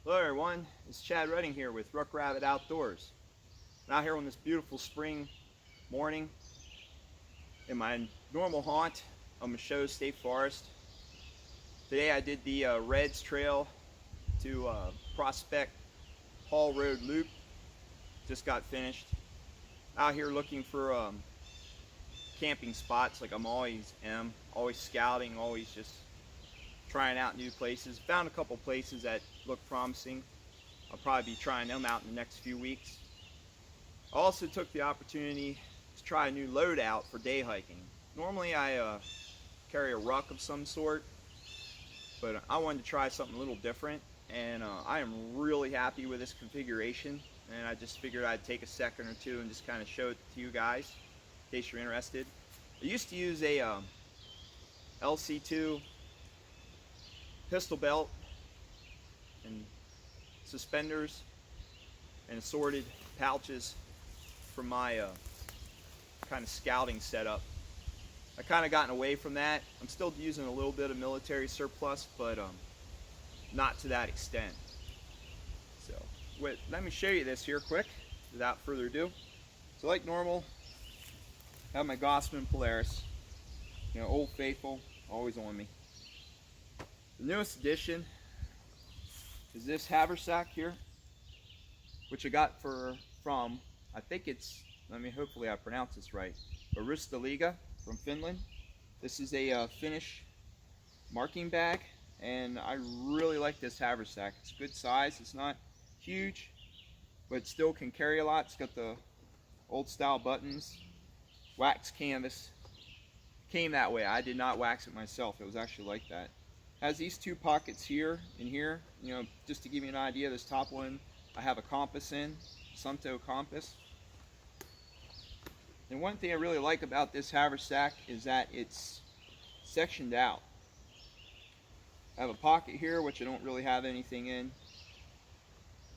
Hello everyone, it's Chad Redding here with Rook Rabbit Outdoors. I'm out here on this beautiful spring morning in my normal haunt on Michaud State Forest. Today I did the Reds Trail to Prospect Hall Road Loop. Just got finished. Out here looking for camping spots like I'm always scouting, always just trying out new places. Found a couple places that look promising. I'll probably be trying them out in the next few weeks. I also took the opportunity to try a new loadout for day hiking. Normally I carry a ruck of some sort, but I wanted to try something a little different, and I am really happy with this configuration, and I just figured I'd take a second or two and just kind of show it to you guys in case you're interested. I used to use a LC2 pistol belt and suspenders and assorted pouches for my kind of scouting setup. I kind of gotten away from that. I'm still using a little bit of military surplus, but not to that extent. So let me show you this here quick without further ado. So like normal, I have my Gossman Polaris, Old Faithful, always on me. The newest addition is this haversack here, which I got from, I think it's, hopefully I pronounce this right, Liga from Finland. This is a Finnish marking bag, and I really like this haversack. It's good size. It's not huge, but it still can carry a lot. It's got the old style buttons, wax canvas. Came that way. I did not wax it myself. It was actually like that. Has these two pockets here and here, just to give you an idea. This top one I have a compass in, Sunto compass. And one thing I really like about this haversack is that it's sectioned out. I have a pocket here which I don't really have anything in.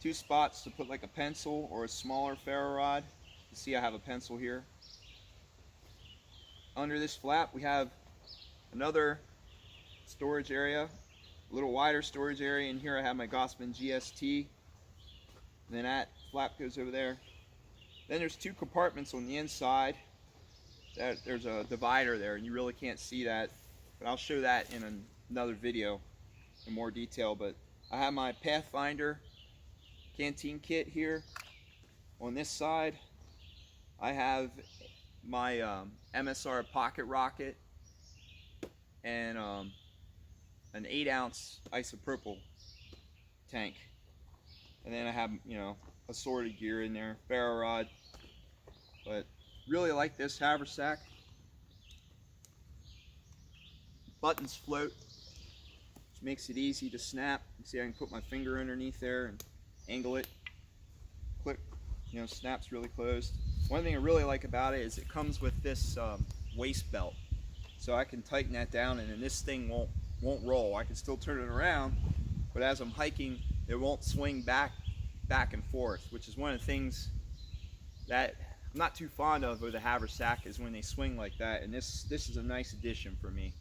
Two spots to put like a pencil or a smaller ferro rod. You see I have a pencil here. Under this flap we have another storage area, a little wider storage area, and here I have my Gossman GST, and then that flap goes over there. Then there's two compartments on the inside. There's a divider there, and you really can't see that, but I'll show that in another video in more detail. But I have my Pathfinder canteen kit here. On this side I have my MSR pocket rocket and an 8-ounce isopropyl tank, and then I have assorted gear in there, ferro rod. But really like this haversack. Buttons float, which makes it easy to snap. You see I can put my finger underneath there and angle it, click, snaps really closed. One thing I really like about it is it comes with this waist belt, so I can tighten that down, and then this thing won't roll. I can still turn it around, but as I'm hiking it won't swing back and forth, which is one of the things that I'm not too fond of with a haversack, is when they swing like that, and this is a nice addition for me.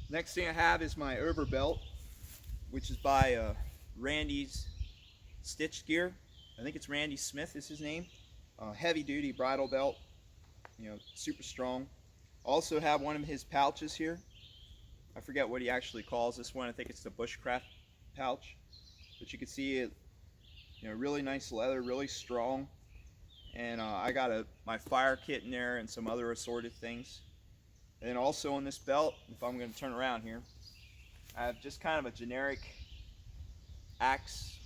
Next thing I have is my overbelt, which is by Randy's Stitch Gear. I think it's Randy Smith is his name. Heavy duty bridle belt, super strong. Also have one of his pouches here. I forget what he actually calls this one. I think it's the bushcraft pouch, but you can see it, really nice leather, really strong. And I got my fire kit in there and some other assorted things. And then also on this belt, if I'm going to turn around here, I have just kind of a generic axe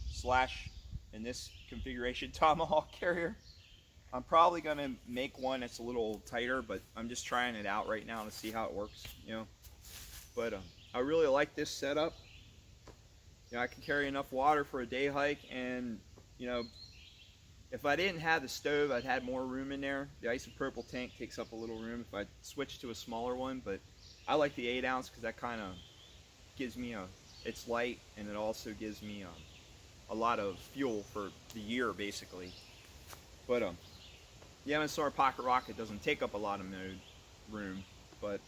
/ in this configuration tomahawk carrier. I'm probably going to make one that's a little tighter, but I'm just trying it out right now to see how it works, But I really like this setup. I can carry enough water for a day hike, and if I didn't have the stove, I'd had more room in there. The isopropyl tank takes up a little room if I switch to a smaller one, but I like the 8-ounce because that kind of gives me it's light, and it also gives me a lot of fuel for the year basically. But the MSR pocket rocket doesn't take up a lot of room, but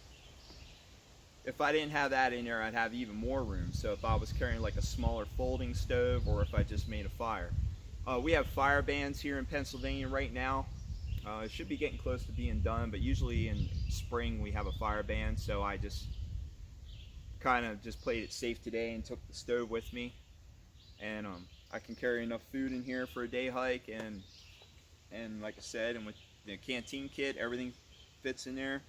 if I didn't have that in there, I'd have even more room. So if I was carrying like a smaller folding stove, or if I just made a fire. We have fire bans here in Pennsylvania right now. It should be getting close to being done, but usually in spring we have a fire ban, so I just kind of just played it safe today and took the stove with me. And I can carry enough food in here for a day hike, and like I said, and with the canteen kit, everything fits in there.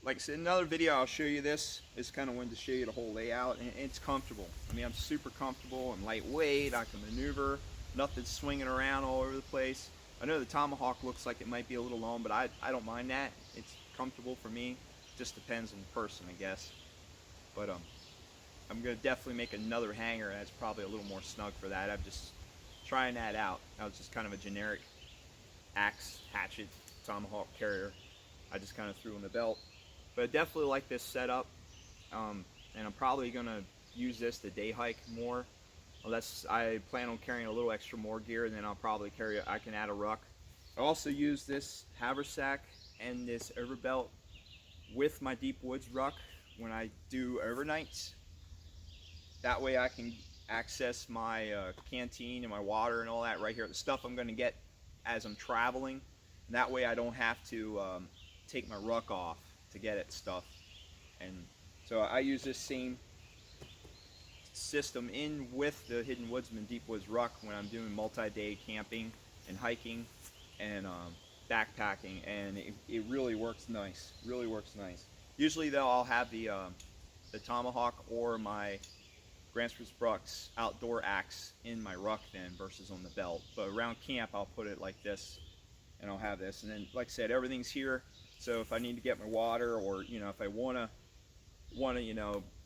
Like I said, in another video I'll show you this. It's kind of wanted to show you the whole layout, and it's comfortable. I mean, I'm super comfortable and lightweight. I can maneuver, nothing's swinging around all over the place. I know the Tomahawk looks like it might be a little long, but I don't mind that. It's comfortable for me. Just depends on the person, I guess. But I'm gonna definitely make another hanger that's probably a little more snug for that. I'm just trying that out. That was just kind of a generic axe, hatchet, Tomahawk carrier. I just kind of threw in the belt. But I definitely like this setup, and I'm probably gonna use this to day hike more, unless I plan on carrying a little extra more gear, and then I'll probably I can add a ruck. I also use this haversack and this overbelt with my deep woods ruck when I do overnights. That way I can access my canteen and my water and all that right here, the stuff I'm gonna get as I'm traveling. And that way I don't have to take my ruck off to get at stuff. And so I use this same system in with the Hidden Woodsman Deep Woods ruck when I'm doing multi-day camping and hiking and backpacking, and it really works nice. Really works nice. Usually though, I'll have the Tomahawk or my Gransford's Bruks outdoor axe in my ruck then versus on the belt. But around camp I'll put it like this, and I'll have this. And then, like I said, everything's here. So if I need to get my water, or if I wanna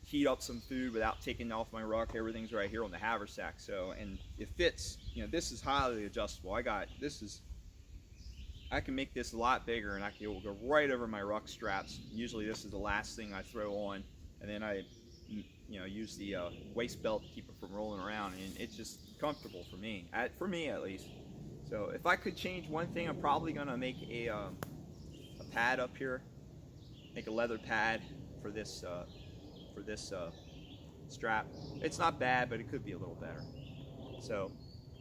heat up some food without taking off my ruck, everything's right here on the haversack. So, and it fits. This is highly adjustable. I can make this a lot bigger, and it will go right over my ruck straps. Usually this is the last thing I throw on, and then I use the waist belt to keep it from rolling around, and it's just comfortable for me, at least. So if I could change one thing, I'm probably gonna make a pad up here, make a leather pad for this strap. It's not bad, but it could be a little better. So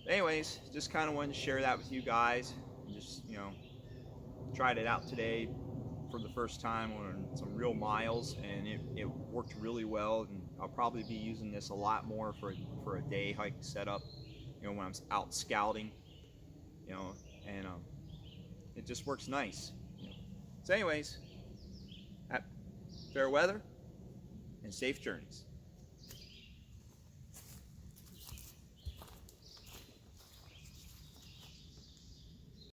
anyways, just kind of wanted to share that with you guys. Just tried it out today for the first time on some real miles, and it worked really well. And I'll probably be using this a lot more for a day hike setup, when I'm out scouting, and it just works nice. So anyways, fair weather and safe journeys.